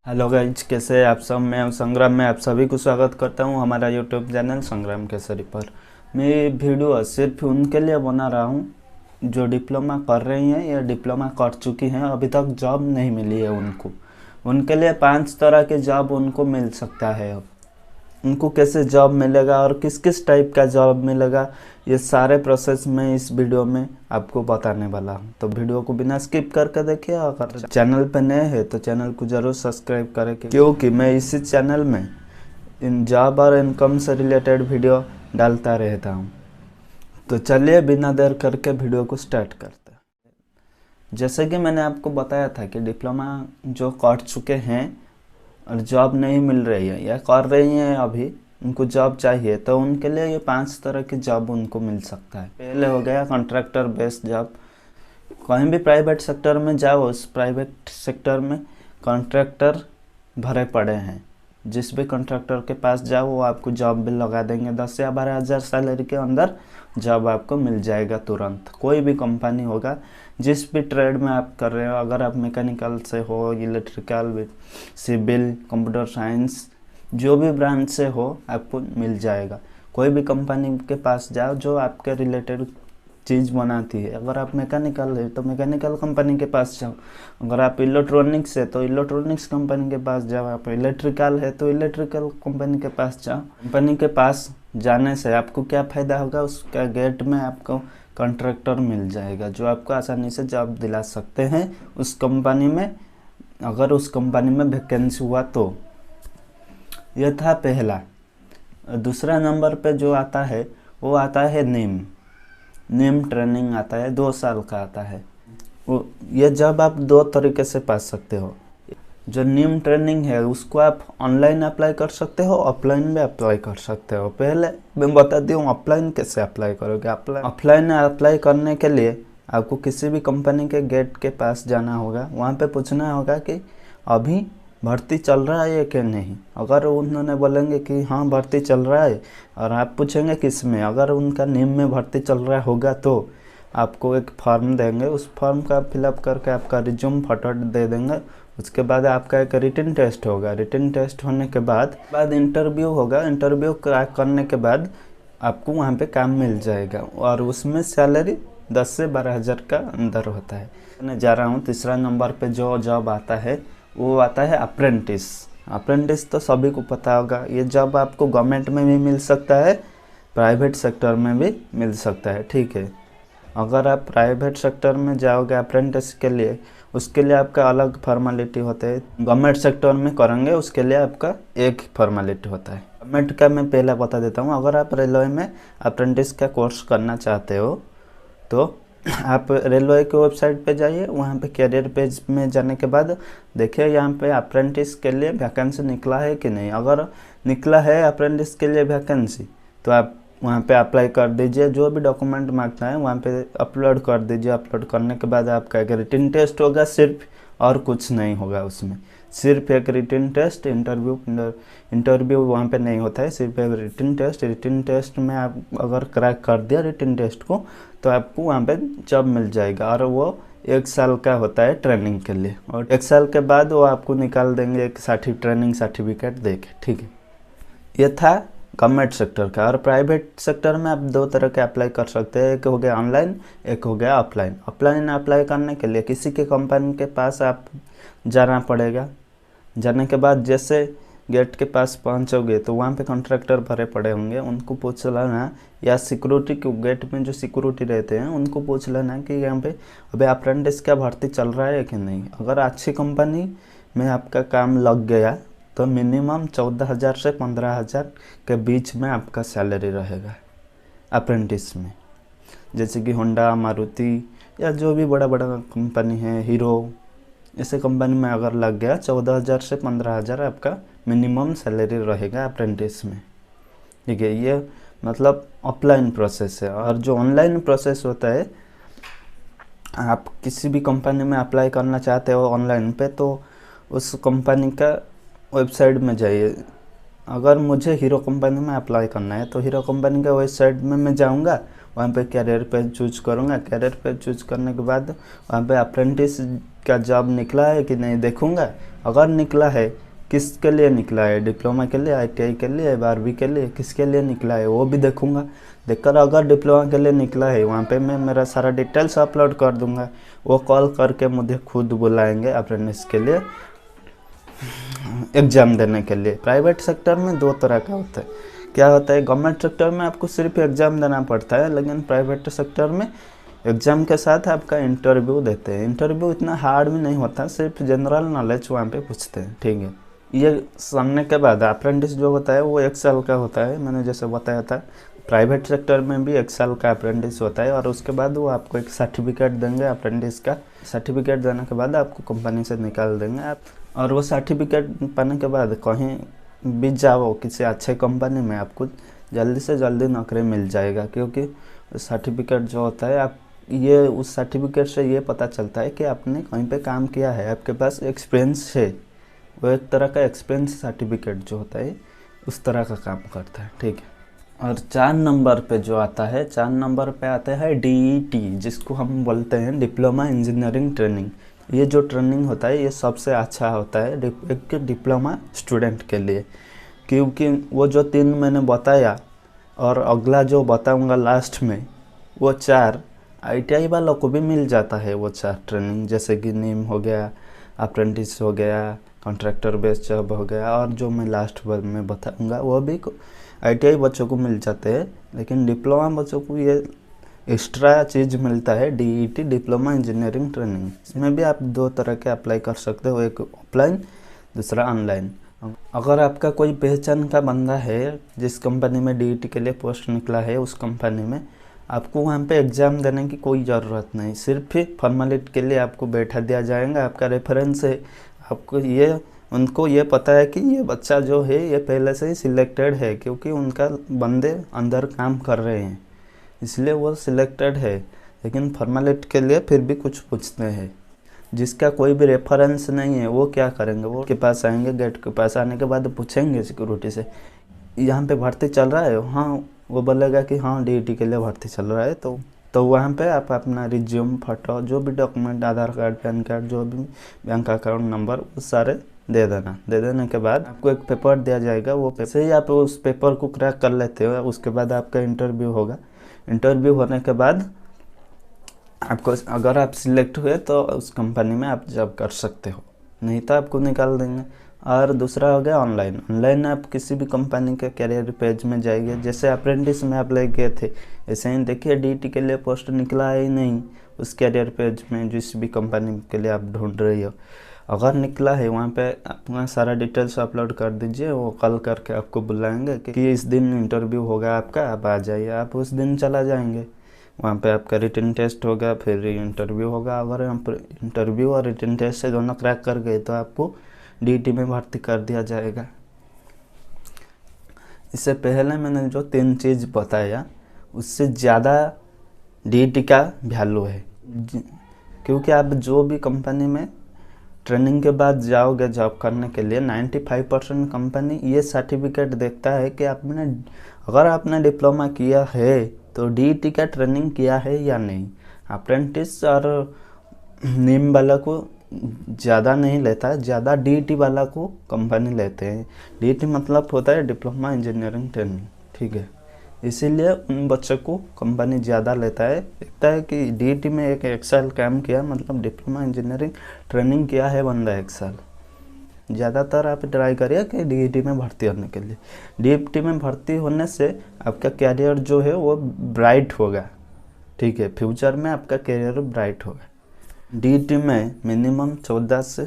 Hello guys, कैसे हैं आप सब। मैं संग्राम में आप सभी को स्वागत करता हूं हमारा यूट्यूब चैनल संग्राम केसरी पर। मैं ये वीडियो सिर्फ उनके लिए बना रहा हूं जो डिप्लोमा कर रही हैं या डिप्लोमा कर चुकी हैं, अभी तक जॉब नहीं मिली है उनको। उनके लिए 5 तरह के जॉब उनको मिल सकता है। अब उनको कैसे जॉब मिलेगा और किस किस टाइप का जॉब मिलेगा, ये सारे प्रोसेस मैं इस वीडियो में आपको बताने वाला हूँ। तो वीडियो को बिना स्किप करके देखिए। अगर चैनल पे नए हैं तो चैनल को ज़रूर सब्सक्राइब करें, क्योंकि मैं इसी चैनल में इन जॉब और इनकम से रिलेटेड वीडियो डालता रहता हूँ। तो चलिए बिना देर करके वीडियो को स्टार्ट करते हैं। जैसे कि मैंने आपको बताया था कि डिप्लोमा जो कर चुके हैं और जॉब नहीं मिल रही है या कर रही हैं अभी, उनको जॉब चाहिए, तो उनके लिए ये 5 तरह की जॉब उनको मिल सकता है। पहले हो गया कॉन्ट्रैक्टर बेस्ड जॉब। कहीं भी प्राइवेट सेक्टर में जाओ, उस प्राइवेट सेक्टर में कॉन्ट्रैक्टर भरे पड़े हैं। जिस भी कॉन्ट्रैक्टर के पास जाओ वो आपको जॉब भी लगा देंगे। 10 या 12 हज़ार सैलरी के अंदर जॉब आपको मिल जाएगा तुरंत। कोई भी कंपनी होगा, जिस भी ट्रेड में आप कर रहे हो, अगर आप मैकेनिकल से हो, इलेक्ट्रिकल, सिविल, कंप्यूटर साइंस, जो भी ब्रांच से हो आपको मिल जाएगा। कोई भी कंपनी के पास जाओ जो आपके रिलेटेड चीज़ बनाती है। अगर आप मैकेनिकल है तो मैकेनिकल कंपनी के पास जाओ। अगर आप इलेक्ट्रॉनिक्स है तो इलेक्ट्रॉनिक्स कंपनी के पास जाओ। आप इलेक्ट्रिकल है तो इलेक्ट्रिकल कंपनी के पास जाओ। कंपनी के पास जाने से आपको क्या फ़ायदा होगा, उसका गेट में आपको कॉन्ट्रैक्टर मिल जाएगा जो आपको आसानी से जॉब दिला सकते हैं उस कंपनी में, अगर उस कंपनी में वैकेंसी हुआ तो। यह था पहला। दूसरा नंबर पे जो आता है वो आता है नेम ट्रेनिंग आता है, 2 साल का आता है। वो ये जॉब आप 2 तरीके से पा सकते हो। जो नेम ट्रेनिंग है उसको आप ऑनलाइन अप्लाई कर सकते हो, ऑफलाइन भी अप्लाई कर सकते हो। पहले मैं बता दूँ ऑफलाइन कैसे अप्लाई करोगे। ऑफलाइन अप्लाई करने के लिए आपको किसी भी कंपनी के गेट के पास जाना होगा। वहाँ पे पूछना होगा कि अभी भर्ती चल रहा है कि नहीं। अगर उन्होंने बोलेंगे कि हाँ भर्ती चल रहा है, और आप पूछेंगे किस में, अगर उनका नेम में भर्ती चल रहा होगा तो आपको एक फॉर्म देंगे। उस फॉर्म का फिलअप करके आपका रिज्यूम फोटो दे देंगे। उसके बाद आपका एक रिटन टेस्ट होगा। रिटन टेस्ट होने के बाद इंटरव्यू होगा। इंटरव्यू क्रैक करने के बाद आपको वहाँ पे काम मिल जाएगा और उसमें सैलरी 10 से 12 हज़ार का अंदर होता है। मैं जा रहा हूँ तीसरा नंबर पे जो जॉब आता है वो आता है अप्रेंटिस। अप्रेंटिस तो सभी को पता होगा। ये जॉब आपको गवर्नमेंट में भी मिल सकता है, प्राइवेट सेक्टर में भी मिल सकता है। ठीक है, अगर आप प्राइवेट सेक्टर में जाओगे अप्रेंटिस के लिए, उसके लिए आपका अलग फॉर्मेलिटी होता है। गवर्नमेंट सेक्टर में करेंगे उसके लिए आपका एक फॉर्मेलिटी होता है। गवर्नमेंट का मैं पहले बता देता हूँ। अगर आप रेलवे में अप्रेंटिस का कोर्स करना चाहते हो तो आप रेलवे के वेबसाइट पे जाइए। वहाँ पे कैरियर पेज में जाने के बाद देखिए यहाँ पे अप्रेंटिस के लिए वैकेंसी निकला है कि नहीं। अगर निकला है अप्रेंटिस के लिए वैकेंसी तो आप वहाँ पे अप्लाई कर दीजिए। जो भी डॉक्यूमेंट मांगता है वहाँ पे अपलोड कर दीजिए। अपलोड करने के बाद आपका एक रिटन टेस्ट होगा सिर्फ, और कुछ नहीं होगा उसमें। सिर्फ एक रिटन टेस्ट, इंटरव्यू वहाँ पे नहीं होता है, सिर्फ एक रिटन टेस्ट। रिटन टेस्ट में आप अगर क्रैक कर दिया रिटन टेस्ट को तो आपको वहाँ पे जॉब मिल जाएगा। और वो 1 साल का होता है ट्रेनिंग के लिए, और 1 साल के बाद वो आपको निकाल देंगे एक ट्रेनिंग सर्टिफिकेट दे के। ठीक है, ये था गवर्नमेंट सेक्टर का। और प्राइवेट सेक्टर में आप 2 तरह के अप्लाई कर सकते हैं। एक हो गया ऑनलाइन, एक हो गया ऑफलाइन। ऑफलाइन अप्लाई करने के लिए किसी के कंपनी के पास आप जाना पड़ेगा। जाने के बाद जैसे गेट के पास पहुंचोगे तो वहाँ पे कॉन्ट्रैक्टर भरे पड़े होंगे, उनको पूछ लेना, या सिक्योरिटी के गेट में जो सिक्योरिटी रहते हैं उनको पूछ लेना कि यहाँ पे अभी अप्रेंटिस का भर्ती चल रहा है कि नहीं। अगर अच्छी कंपनी में आपका काम लग गया तो मिनिमम 14,000 से 15,000 के बीच में आपका सैलरी रहेगा अप्रेंटिस में। जैसे कि होंडा, मारुति या जो भी बड़ा बड़ा कंपनी है, हीरो, ऐसे कंपनी में अगर लग गया 14,000 से 15,000 आपका मिनिमम सैलरी रहेगा अप्रेंटिस में। ठीक है, ये मतलब ऑफलाइन प्रोसेस है। और जो ऑनलाइन प्रोसेस होता है, आप किसी भी कंपनी में अप्लाई करना चाहते हो ऑनलाइन पे तो उस कंपनी का वेबसाइट में जाइए। अगर मुझे हीरो कंपनी में अप्लाई करना है तो हीरो कंपनी के वेबसाइट में मैं जाऊंगा, वहाँ पे कैरियर पेज चूज करूँगा। कैरियर पेज चूज करने के बाद वहाँ पे अप्रेंटिस का जॉब निकला है कि नहीं देखूँगा। अगर निकला है, किसके लिए निकला है, डिप्लोमा के लिए, ITI के लिए, 12वीं के लिए, किसके लिए निकला है वो भी देखूँगा। देखकर अगर डिप्लोमा के लिए निकला है, वहाँ पे मैं मेरा सारा डिटेल्स अपलोड कर दूँगा। वो कॉल करके मुझे खुद बुलाएंगे अप्रेंटिस के लिए एग्ज़ाम देने के लिए। प्राइवेट सेक्टर में दो तरह का होता है। क्या होता है, गवर्नमेंट सेक्टर में आपको सिर्फ एग्ज़ाम देना पड़ता है, लेकिन प्राइवेट सेक्टर में एग्ज़ाम के साथ आपका इंटरव्यू देते हैं। इंटरव्यू इतना हार्ड भी नहीं होता, सिर्फ जनरल नॉलेज वहाँ पे पूछते हैं, ठीक है। ये सुनने के बाद अप्रेंटिस जो होता है वो 1 साल का होता है, मैंने जैसे बताया था। प्राइवेट सेक्टर में भी 1 साल का अप्रेंटिस होता है और उसके बाद वो आपको एक सर्टिफिकेट देंगे अप्रेंटिस का। सर्टिफिकेट देने के बाद आपको कंपनी से निकाल देंगे आप, और वो सर्टिफिकेट पाने के बाद कहीं भी जाओ किसी अच्छे कंपनी में, आपको जल्दी से जल्दी नौकरी मिल जाएगा। क्योंकि सर्टिफिकेट जो होता है, आप ये उस सर्टिफिकेट से ये पता चलता है कि आपने कहीं पे काम किया है, आपके पास एक्सपीरियंस है। वो एक तरह का एक्सपीरियंस सर्टिफिकेट जो होता है उस तरह का काम करता है, ठीक है। और 4 नंबर पे जो आता है, 4 नंबर पे आता है DET, जिसको हम बोलते हैं डिप्लोमा इंजीनियरिंग ट्रेनिंग। ये जो ट्रेनिंग होता है ये सबसे अच्छा होता है एक डिप्लोमा स्टूडेंट के लिए, क्योंकि वो जो 3 मैंने बताया और अगला जो बताऊंगा लास्ट में, वो 4 ITI वालों को भी मिल जाता है। वो 4 ट्रेनिंग, जैसे कि नीम हो गया, अप्रेंटिस हो गया, कॉन्ट्रैक्टर बेस्ड जॉब हो गया, और जो मैं लास्ट में बताऊंगा वो भी ITI बच्चों को मिल जाते हैं। लेकिन डिप्लोमा बच्चों को ये एक्स्ट्रा चीज़ मिलता है, DET डिप्लोमा इंजीनियरिंग ट्रेनिंग। इसमें भी आप 2 तरह के अप्लाई कर सकते हो, एक ऑफलाइन, दूसरा ऑनलाइन। अगर आपका कोई पहचान का बंदा है जिस कंपनी में DET के लिए पोस्ट निकला है, उस कंपनी में आपको वहाँ पे एग्ज़ाम देने की कोई ज़रूरत नहीं, सिर्फ फॉर्मेलिटी के लिए आपको बैठा दिया जाएगा। आपका रेफरेंस है, आपको ये उनको ये पता है कि ये बच्चा जो है ये पहले से ही सिलेक्टेड है, क्योंकि उनका बंदे अंदर काम कर रहे हैं, इसलिए वो सिलेक्टेड है। लेकिन फॉर्मेलिटी के लिए फिर भी कुछ पूछते हैं। जिसका कोई भी रेफरेंस नहीं है वो क्या करेंगे, वो के पास आएंगे, गेट के पास आने के बाद पूछेंगे सिक्योरिटी से, यहाँ पे भर्ती चल रहा है। हाँ, वो बोलेगा कि हाँ DET के लिए भर्ती चल रहा है, तो वहाँ पे आप अपना रिज्यूम, फोटो, जो भी डॉक्यूमेंट, आधार कार्ड, पैन कार्ड, जो भी बैंक अकाउंट नंबर, वो सारे दे देना। दे देने के बाद आपको एक पेपर दिया जाएगा। वो पेपर से ही आप उस पेपर को क्रैक कर लेते हो, उसके बाद आपका इंटरव्यू होगा। इंटरव्यू होने के बाद आपको, अगर आप सिलेक्ट हुए तो उस कंपनी में आप जॉब कर सकते हो, नहीं तो आपको निकाल देंगे। और दूसरा हो गया ऑनलाइन। ऑनलाइन आप किसी भी कंपनी के कैरियर पेज में जाइए, जैसे अप्रेंटिस में आप ले गए थे, ऐसे ही देखिए DET के लिए पोस्ट निकला है ही नहीं उस कैरियर पेज में, जिस भी कंपनी के लिए आप ढूंढ रही हो। अगर निकला है, वहाँ पे अपना सारा डिटेल्स अपलोड कर दीजिए। वो कॉल करके आपको बुलाएंगे कि इस दिन इंटरव्यू होगा आपका, आप आ जाइए। आप उस दिन चला जाएंगे, वहाँ पे आपका रिटन टेस्ट होगा, फिर इंटरव्यू होगा। अगर आप इंटरव्यू और रिटन टेस्ट से दोनों क्रैक कर गए तो आपको DET में भर्ती कर दिया जाएगा। इससे पहले मैंने जो 3 चीज़ बताया, उससे ज़्यादा DET का वैल्यू है, क्योंकि आप जो भी कंपनी में ट्रेनिंग के बाद जाओगे जॉब करने के लिए, 95% कंपनी ये सर्टिफिकेट देखता है कि अगर आपने डिप्लोमा किया है तो DET का ट्रेनिंग किया है या नहीं। अप्रेंटिस और नीम वाला को ज़्यादा नहीं लेता है, ज़्यादा DET वाला को कंपनी लेते हैं। DET मतलब होता है डिप्लोमा इंजीनियरिंग ट्रेनिंग, ठीक है। इसीलिए उन बच्चों को कंपनी ज़्यादा लेता है, देखता है कि DET में एक साल काम किया, मतलब डिप्लोमा इंजीनियरिंग ट्रेनिंग किया है बंदा 1 साल। ज़्यादातर आप ट्राई करिए कि DET में भर्ती होने के लिए। DET में भर्ती होने से आपका कैरियर जो है वो ब्राइट होगा, ठीक है। फ्यूचर में आपका कैरियर ब्राइट होगा। DET में मिनिमम 14 से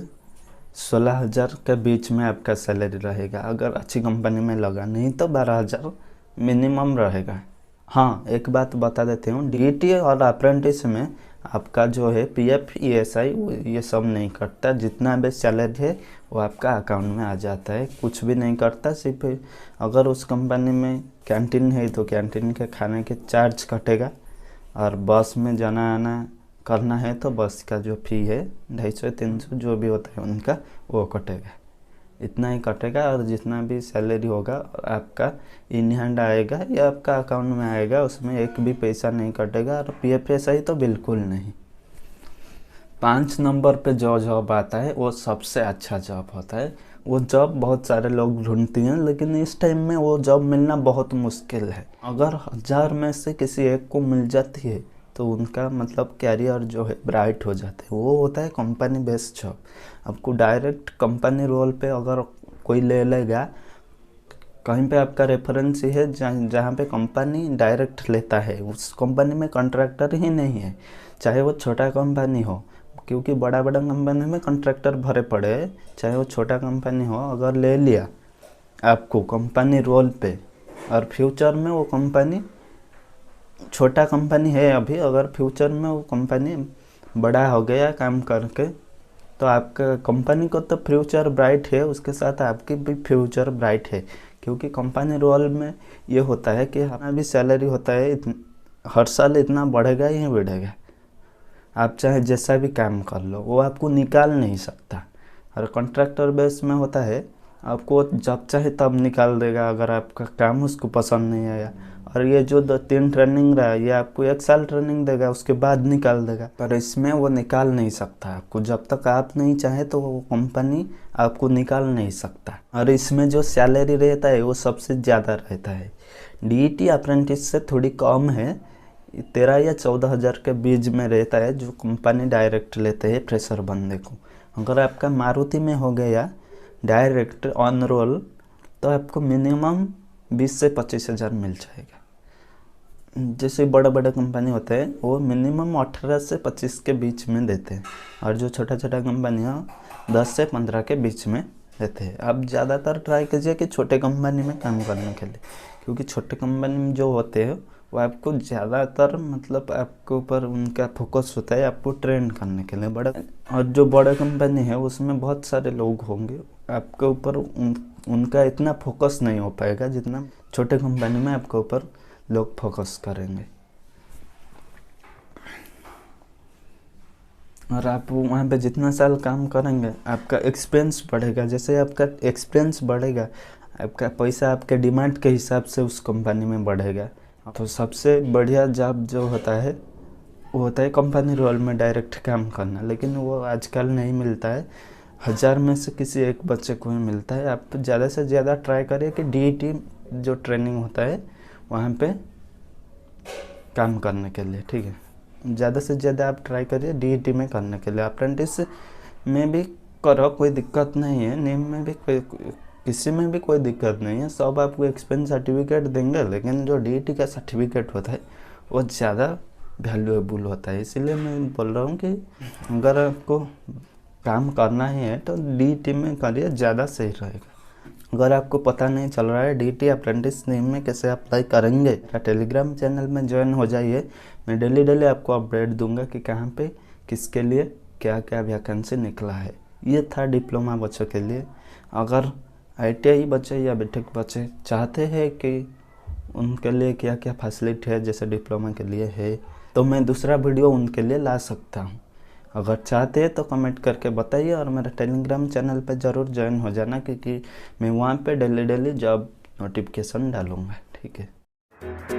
16 हज़ार के बीच में आपका सैलरी रहेगा, अगर अच्छी कंपनी में लगा, नहीं तो 12 हज़ार मिनिमम रहेगा। हाँ, एक बात बता देती हूँ, DET और अप्रेंटिस में आपका जो है PF ESI ये सब नहीं कटता। जितना भी सैलरी है वो आपका अकाउंट में आ जाता है, कुछ भी नहीं करता। सिर्फ अगर उस कंपनी में कैंटीन है तो कैंटीन के खाने के चार्ज कटेगा, और बस में जाना आना करना है तो बस का जो फ़ी है 250-300 जो भी होता है उनका, वो कटेगा, इतना ही कटेगा, और जितना भी सैलरी होगा आपका इन हैंड आएगा या आपका अकाउंट में आएगा, उसमें एक भी पैसा नहीं कटेगा। और PFSI तो बिल्कुल नहीं। 5 नंबर पे जो जॉब आता है वो सबसे अच्छा जॉब होता है। वो जॉब बहुत सारे लोग ढूंढती हैं, लेकिन इस टाइम में वो जॉब मिलना बहुत मुश्किल है। अगर 1000 में से किसी एक को मिल जाती है तो उनका मतलब कैरियर जो है ब्राइट हो जाता है। वो होता है कंपनी बेस्ड जॉब। आपको डायरेक्ट कंपनी रोल पे अगर कोई ले लेगा, कहीं पे आपका रेफरेंस ही है जहाँ पे कंपनी डायरेक्ट लेता है, उस कंपनी में कॉन्ट्रैक्टर ही नहीं है, चाहे वो छोटा कंपनी हो, क्योंकि बड़ा बड़ा कंपनी में कॉन्ट्रैक्टर भरे पड़े हैं। चाहे वो छोटा कंपनी हो, अगर ले लिया आपको कंपनी रोल पे, और फ्यूचर में वो कंपनी छोटा कंपनी है अभी, अगर फ्यूचर में वो कंपनी बड़ा हो गया काम करके, तो आपका कंपनी को तो फ्यूचर ब्राइट है, उसके साथ आपकी भी फ्यूचर ब्राइट है। क्योंकि कंपनी रोल में ये होता है कि हमारा भी सैलरी होता है हर साल इतना बढ़ेगा ही बढ़ेगा। आप चाहे जैसा भी काम कर लो, वो आपको निकाल नहीं सकता। और कॉन्ट्रैक्टर बेस में होता है, आपको जब चाहे तब निकाल देगा अगर आपका काम उसको पसंद नहीं आया। और ये जो 2-3 ट्रेनिंग रहा, ये आपको 1 साल ट्रेनिंग देगा, उसके बाद निकाल देगा। पर इसमें वो निकाल नहीं सकता आपको, जब तक आप नहीं चाहे तो वो कंपनी आपको निकाल नहीं सकता। और इसमें जो सैलरी रहता है वो सबसे ज़्यादा रहता है। DET अप्रेंटिस से थोड़ी कम है, 13 या 14 हज़ार के बीच में रहता है, जो कंपनी डायरेक्ट लेते हैं फ्रेशर बंदे को। अगर आपका मारुति में हो गया डायरेक्ट ऑन रोल, तो आपको मिनिमम 20 से 25 हज़ार मिल जाएगा। जैसे बड़ा बड़ा कंपनी होते हैं वो मिनिमम 18 से 25 के बीच में देते हैं, और जो छोटा छोटा कंपनी है 10 से 15 के बीच में देते हैं। आप ज़्यादातर ट्राई कीजिए कि छोटे कंपनी में काम करने के लिए, क्योंकि छोटे कंपनी में जो होते हैं वो आपको ज़्यादातर मतलब आपके ऊपर उनका फोकस होता है आपको ट्रेन करने के लिए। बड़ा और जो बड़ा कंपनी है उसमें बहुत सारे लोग होंगे, आपके ऊपर उनका इतना फोकस नहीं हो पाएगा जितना छोटे कंपनी में आपके ऊपर लोग फोकस करेंगे। और आप वहाँ पे जितना साल काम करेंगे आपका एक्सपीरियंस बढ़ेगा। जैसे आपका एक्सपीरियंस बढ़ेगा, आपका पैसा आपके डिमांड के हिसाब से उस कंपनी में बढ़ेगा। तो सबसे बढ़िया जॉब जो होता है वो होता है कंपनी रोल में डायरेक्ट काम करना, लेकिन वो आजकल नहीं मिलता है। 1000 में से किसी एक बच्चे को ही मिलता है। आप ज़्यादा से ज़्यादा ट्राई करिए कि DET जो ट्रेनिंग होता है वहाँ पे काम करने के लिए, ठीक है। ज़्यादा से ज़्यादा आप ट्राई करिए DET में करने के लिए। अप्रेंटिस में भी करो, कोई दिक्कत नहीं है। नेम में भी किसी में भी कोई दिक्कत नहीं है, सब आपको एक्सपीरियंस सर्टिफिकेट देंगे, लेकिन जो DET का सर्टिफिकेट होता है वो ज़्यादा वैल्यूएबल होता है। इसीलिए मैं बोल रहा हूँ कि अगर आपको काम करना ही है तो DET में करिए, ज़्यादा सही रहेगा। अगर आपको पता नहीं चल रहा है DET अप्रेंटिस नेम में कैसे अप्लाई करेंगे, टेलीग्राम चैनल में ज्वाइन हो जाइए। मैं डेली आपको अपडेट दूंगा कि कहाँ पे किसके लिए क्या क्या वैकेंसी निकला है। ये था डिप्लोमा बच्चों के लिए। अगर ITI बच्चे या BTech बच्चे चाहते हैं कि उनके लिए क्या क्या फैसिलिटी है जैसे डिप्लोमा के लिए है, तो मैं दूसरा वीडियो उनके लिए ला सकता हूँ। अगर चाहते हैं तो कमेंट करके बताइए, और मेरा टेलीग्राम चैनल पे ज़रूर ज्वाइन हो जाना, क्योंकि मैं वहाँ पे डेली जॉब नोटिफिकेशन डालूँगा, ठीक है।